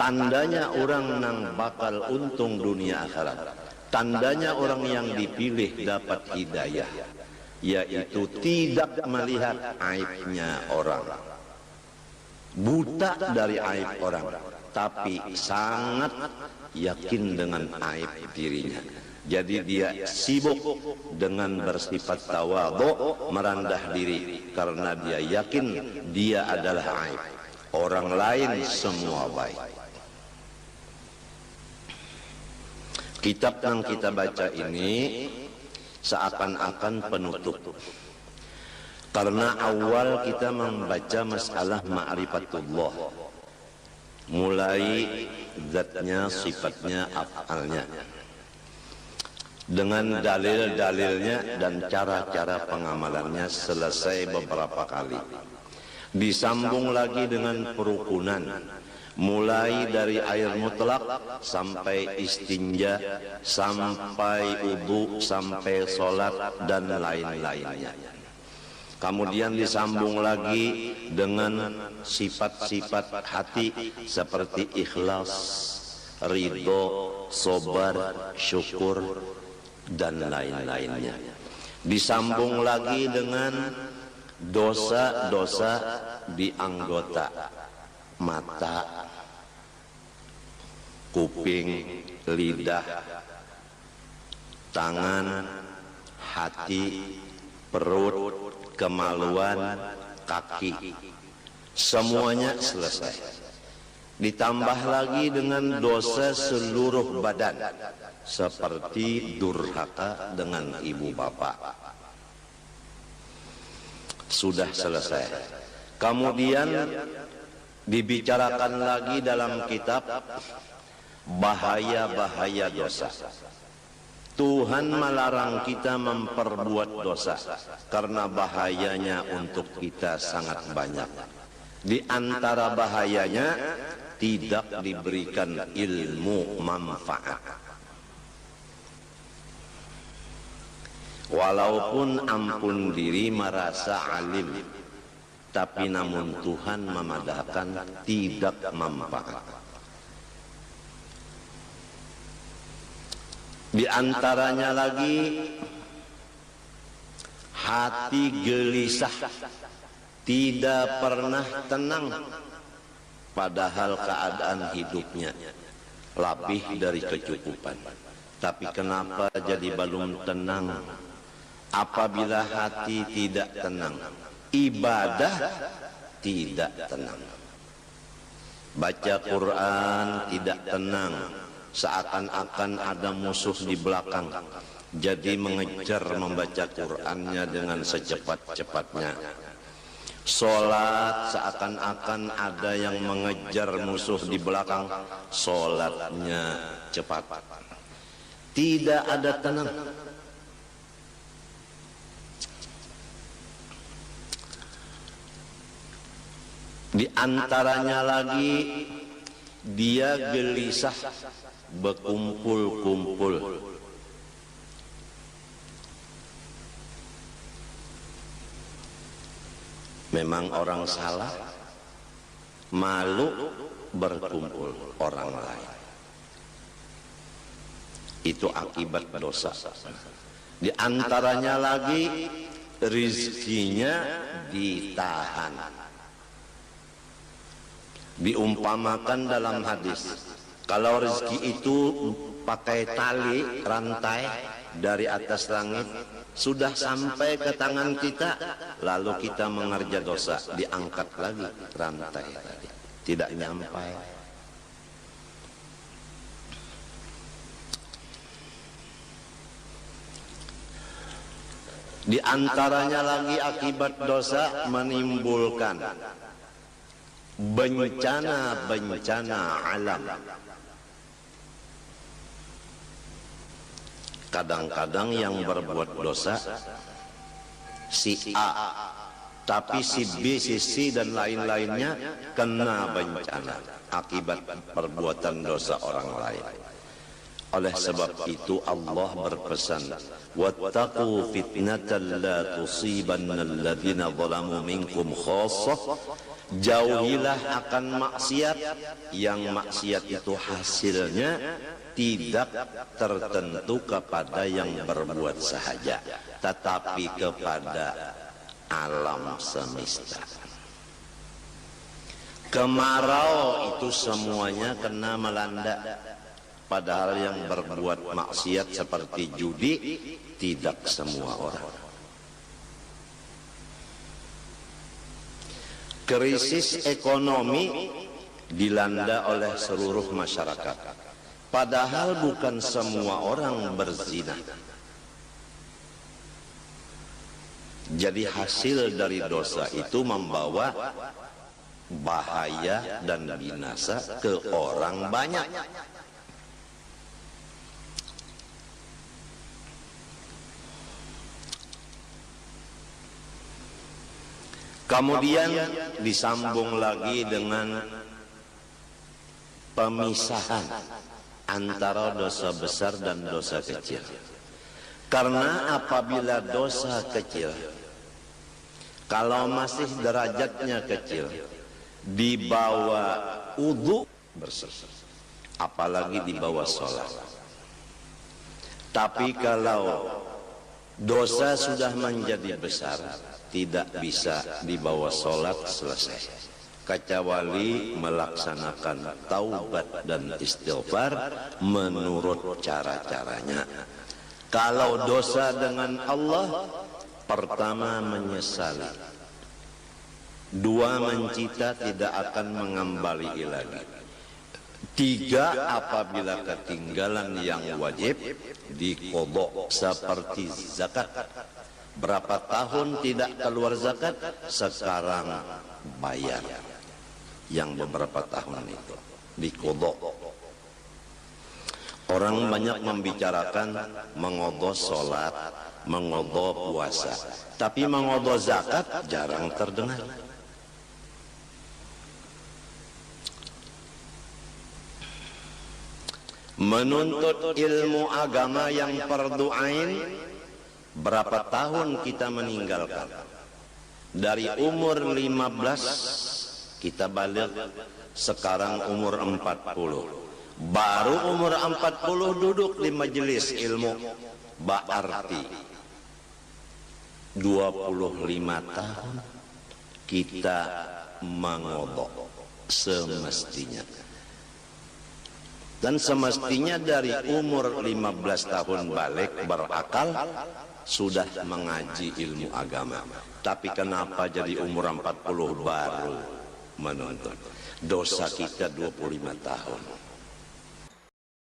Tandanya orang nang bakal untung dunia akhirat, tandanya orang yang dipilih dapat hidayah, yaitu tidak melihat aibnya orang, buta dari aib orang, tapi sangat yakin dengan aib dirinya. Jadi dia sibuk dengan bersifat tawadhu, merendah diri, karena dia yakin dia adalah aib, orang lain semua baik. Kitab yang kita baca ini seakan-akan penutup, karena awal kita membaca masalah ma'rifatullah, mulai zatnya, sifatnya, af'alnya, dengan dalil-dalilnya dan cara-cara pengamalannya, selesai beberapa kali. Disambung lagi dengan perukunan, mulai dari air mutlak sampai istinja, sampai wudu, sampai sholat dan lain-lainnya. Kemudian disambung lagi dengan sifat-sifat hati seperti ikhlas, ridho, sabar, syukur dan lain-lainnya. Disambung lagi dengan dosa-dosa di anggota mata, kuping, lidah, tangan, hati, perut, kemaluan, kaki, semuanya selesai. Ditambah lagi dengan dosa seluruh badan, seperti durhaka dengan ibu bapak. Sudah selesai. Kemudian dibicarakan lagi dalam kitab bahaya-bahaya dosa. Tuhan melarang kita memperbuat dosa karena bahayanya untuk kita sangat banyak. Di antara bahayanya, tidak diberikan ilmu manfaat. Walaupun ampun diri merasa alim, tapi namun Tuhan memadahkan tidak manfaat. Di antaranya lagi hati gelisah, tidak pernah tenang, padahal keadaan hidupnya lebih dari kecukupan. Tapi kenapa jadi belum tenang? Apabila hati tidak tenang, ibadah tidak tenang, baca Quran tidak tenang, seakan-akan ada musuh di belakang, jadi mengejar membaca Qurannya dengan secepat-cepatnya. Sholat seakan-akan ada yang mengejar musuh di belakang, sholatnya cepat, tidak ada tenang. Di antaranya lagi dia gelisah, berkumpul-kumpul. Memang orang salah, malu berkumpul orang lain. Itu akibat dosa. Di antaranya lagi rizkinya ditahan. Diumpamakan dalam hadis, kalau rezeki itu pakai tali rantai dari atas langit, sudah sampai ke tangan kita, lalu kita mengerja dosa, diangkat lagi rantai tadi, tidak nyampai. Di antaranya lagi akibat dosa menimbulkan bencana-bencana alam. Kadang-kadang yang berbuat dosa si A, tapi si B, si C dan lain-lainnya kena bencana akibat perbuatan dosa orang lain. Oleh sebab itu Allah berpesan, wattaqu fitnatan la tusibanna alladhina zalamu minkum khassah. jauhilah akan maksiat, yang maksiat itu hasilnya tidak tertentu kepada yang berbuat sahaja, tetapi kepada alam semesta. Kemarau itu semuanya kena melanda, padahal yang berbuat maksiat seperti judi tidak semua orang. Krisis ekonomi dilanda oleh seluruh masyarakat, padahal bukan semua orang berzina. Jadi hasil dari dosa itu membawa bahaya dan binasa ke orang banyak. Kemudian disambung lagi dengan pemisahan antara dosa besar dan dosa kecil. Karena apabila dosa kecil, kalau masih derajatnya kecil, di bawah wudu bersih, apalagi di bawah sholat. Tapi kalau dosa sudah menjadi besar, tidak bisa dibawa sholat selesai, kecuali melaksanakan taubat dan istighfar menurut cara-caranya. Kalau dosa dengan Allah, pertama menyesali, dua mencita tidak akan mengembali lagi, tiga apabila ketinggalan yang wajib diqodho seperti zakat. Berapa tahun tidak keluar zakat, sekarang bayar yang beberapa tahun itu diqodho. Orang banyak membicarakan mengodho sholat, mengodho puasa, tapi mengodho zakat jarang terdengar. Menuntut ilmu agama yang fardu ain, berapa tahun kita meninggalkan? Dari umur 15 kita balik, sekarang umur 40. Baru umur 40 duduk di majelis ilmu, berarti 25 tahun kita mengodho semestinya. Dan semestinya dari umur 15 tahun balik berakal, sudah mengaji ilmu agama. Tapi kenapa jadi umur 40 baru menuntut? Dosa kita 25 tahun.